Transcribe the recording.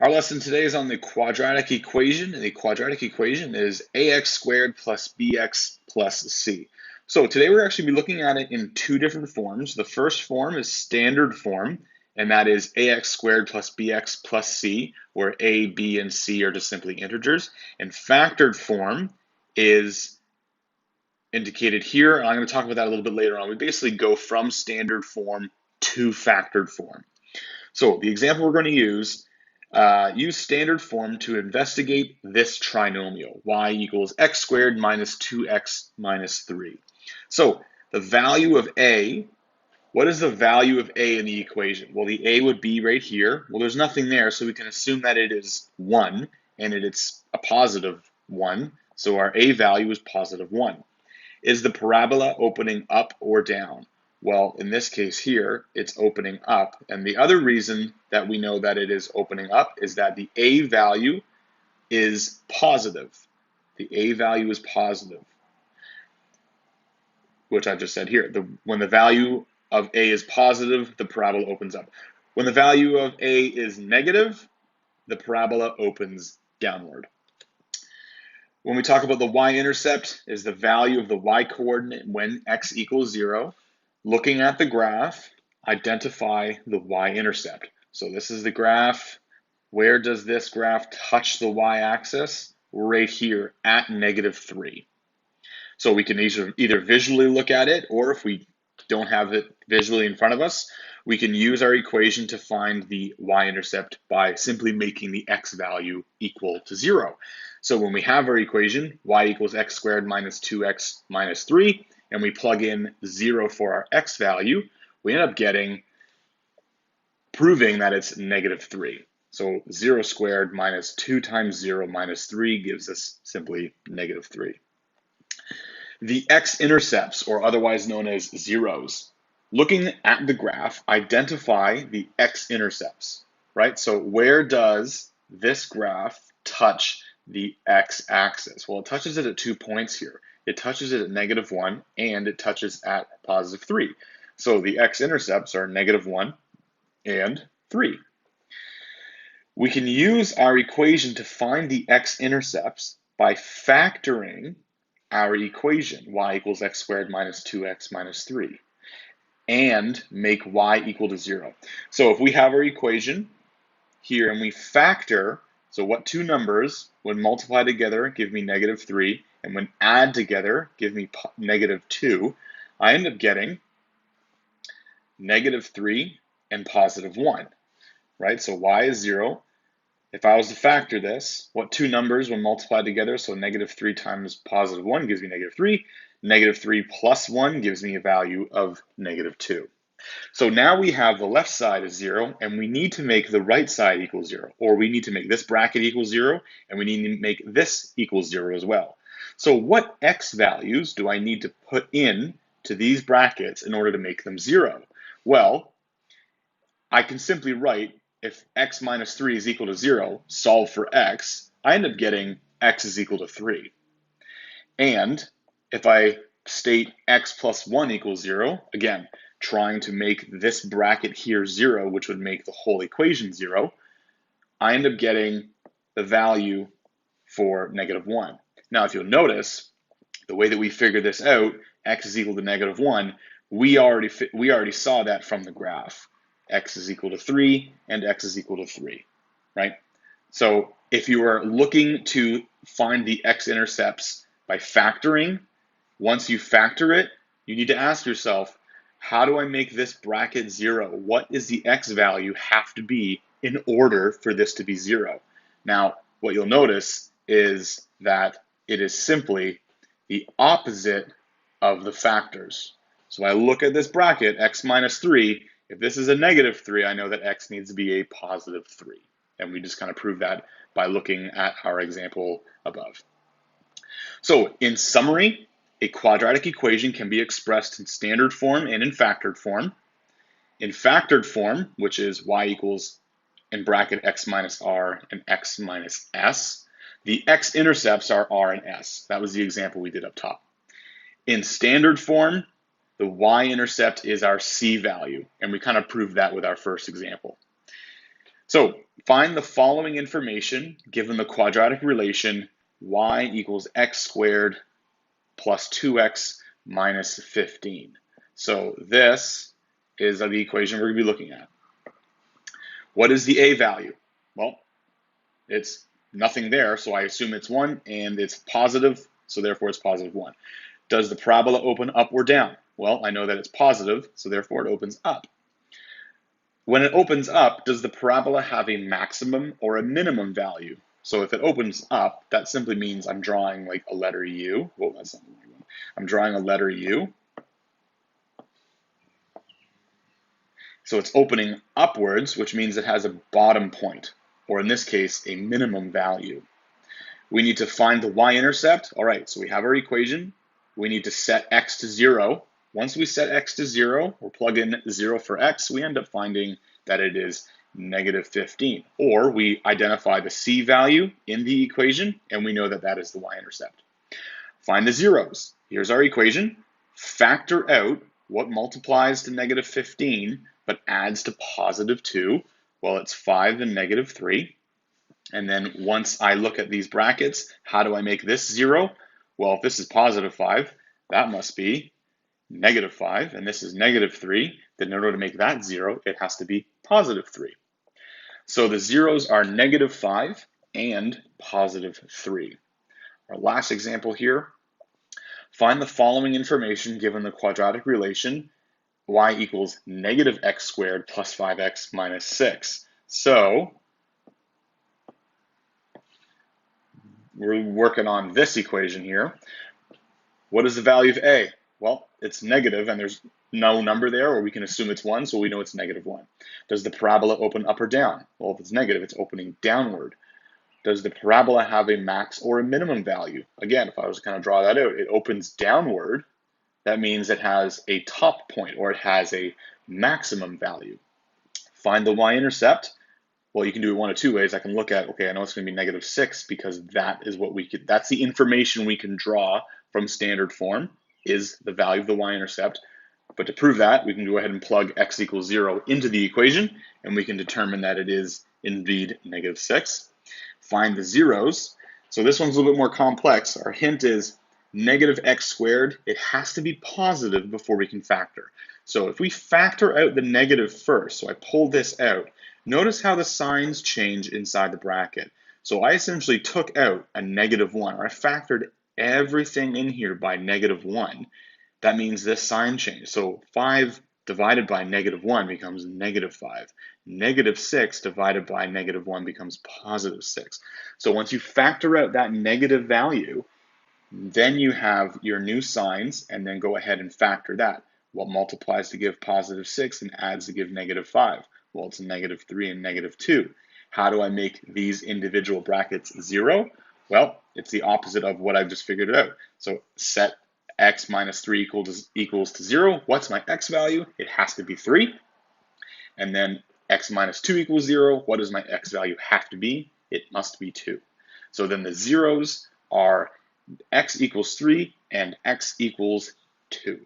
Our lesson today is on the quadratic equation, and the quadratic equation is ax squared plus bx plus c. So today we're actually be looking at it in two different forms. The first form is standard form, and that is ax squared plus bx plus c, where a, b, and c are just simply integers. And factored form is indicated here, and I'm going to talk about that a little bit later on. We basically go from standard form to factored form. So the example we're going to use standard form to investigate this trinomial, y equals x squared minus 2x minus 3. So the value of a, what is the value of a in the equation? Well, the a would be right here. Well, there's nothing there, so we can assume that it is 1, and it's a positive 1. So our a value is positive 1. Is the parabola opening up or down? Well, in this case here, it's opening up. And the other reason that we know that it is opening up is that the a value is positive. The a value is positive, which I just said here. When the value of a is positive, the parabola opens up. When the value of a is negative, the parabola opens downward. When we talk about the y-intercept, is the value of the y-coordinate when x equals 0. Looking at the graph, identify the y-intercept. So this is the graph. Where does this graph touch the y-axis? Right here at -3. So we can either visually look at it, or if we don't have it visually in front of us, we can use our equation to find the y-intercept by simply making the x value equal to 0. So when we have our equation, y equals x squared minus 2x minus 3, and we plug in 0 for our x value, we end up proving that it's -3. So 0 squared minus 2 times 0 minus 3 gives us simply -3. The x-intercepts, or otherwise known as zeros, looking at the graph, identify the x-intercepts, right? So where does this graph touch the x-axis? Well, it touches it at 2 points here. It touches it at -1, and it touches at +3. So the x-intercepts are -1 and 3. We can use our equation to find the x-intercepts by factoring our equation, y equals x squared minus 2x minus 3, and make y equal to 0. So if we have our equation here and we factor, so what two numbers, when multiplied together, give me -3, and when add together, give me -2, I end up getting -3 and +1, right? So y is 0. If I was to factor this, what two numbers when multiplied together, so -3 times +1 gives me -3, -3 plus 1 gives me a value of -2. So now we have the left side is 0, and we need to make the right side equal 0, or we need to make this bracket equal 0, and we need to make this equal 0 as well. So what x values do I need to put in to these brackets in order to make them 0? Well, I can simply write, if x minus 3 is equal to 0, solve for x, I end up getting x is equal to 3. And if I state x plus 1 equals 0, again, trying to make this bracket here 0, which would make the whole equation 0, I end up getting the value for -1. Now, if you'll notice, the way that we figure this out, x is equal to -1, we already saw that from the graph. X is equal to 3 and x is equal to 3, right? So if you are looking to find the x-intercepts by factoring, once you factor it, you need to ask yourself, how do I make this bracket 0? What is the x value have to be in order for this to be 0? Now, what you'll notice is that it is simply the opposite of the factors. So I look at this bracket, x minus 3, if this is a -3, I know that x needs to be a +3. And we just kind of prove that by looking at our example above. So in summary, a quadratic equation can be expressed in standard form and in factored form. In factored form, which is y equals, in bracket, x minus r and x minus s, the x-intercepts are r and s. That was the example we did up top. In standard form, the y-intercept is our c value, and we kind of proved that with our first example. So Find the following information given the quadratic relation y equals x squared plus 2x minus 15. So this is the equation we're going to be looking at. What is the a value? Well, it's nothing there, so I assume it's 1, and it's positive, so therefore it's positive 1. Does the parabola open up or down? Well, I know that it's positive, so therefore it opens up. When it opens up, does the parabola have a maximum or a minimum value? So if it opens up, that simply means I'm drawing like a letter U. Well, that's not the right one. I'm drawing a letter U. So it's opening upwards, which means it has a bottom point, or in this case, a minimum value. We need to find the y-intercept. All right, so we have our equation. We need to set x to 0. Once we set x to 0, or plug in 0 for x, we end up finding that it is negative 15. Or we identify the c value in the equation, and we know that that is the y-intercept. Find the zeros. Here's our equation. Factor out what multiplies to negative 15, but adds to positive 2. Well, it's 5 and negative 3. And then once I look at these brackets, how do I make this 0? Well, if this is positive 5, that must be negative 5, and this is negative 3. Then in order to make that 0, it has to be positive 3. So the zeros are negative 5 and positive 3. Our last example here, find the following information given the quadratic relation y equals negative x squared plus 5x minus 6. So we're working on this equation here. What is the value of a? Well, it's negative, and there's no number there, or we can assume it's 1, so we know it's negative 1. Does the parabola open up or down? Well, if it's negative, it's opening downward. Does the parabola have a max or a minimum value? Again, if I was to kind of draw that out, it opens downward. That means it has a top point, or it has a maximum value. Find the y-intercept. Well, you can do it one of two ways. I can look at, okay, I know it's going to be negative 6 because that is what we could, that's the information we can draw from standard form is the value of the y-intercept. But to prove that, we can go ahead and plug x equals 0 into the equation, and we can determine that it is indeed negative 6. Find the zeros. So this one's a little bit more complex. Our hint is negative x squared. It has to be positive before we can factor. So if we factor out the negative first, so I pull this out, notice how the signs change inside the bracket. So I essentially took out a negative 1, or I factored everything in here by negative 1. That means this sign changed. So 5 divided by negative 1 becomes negative 5. Negative 6 divided by negative 1 becomes positive 6. So once you factor out that negative value, then you have your new signs, and then go ahead and factor that. What multiplies to give positive 6 and adds to give negative 5? Well, it's negative 3 and negative 2. How do I make these individual brackets 0? Well, it's the opposite of what I've just figured out. So set x minus 3 equals to 0. What's my x value? It has to be 3. And then x minus 2 equals 0. What does my x value have to be? It must be 2. So then the zeros are x equals 3 and x equals 2.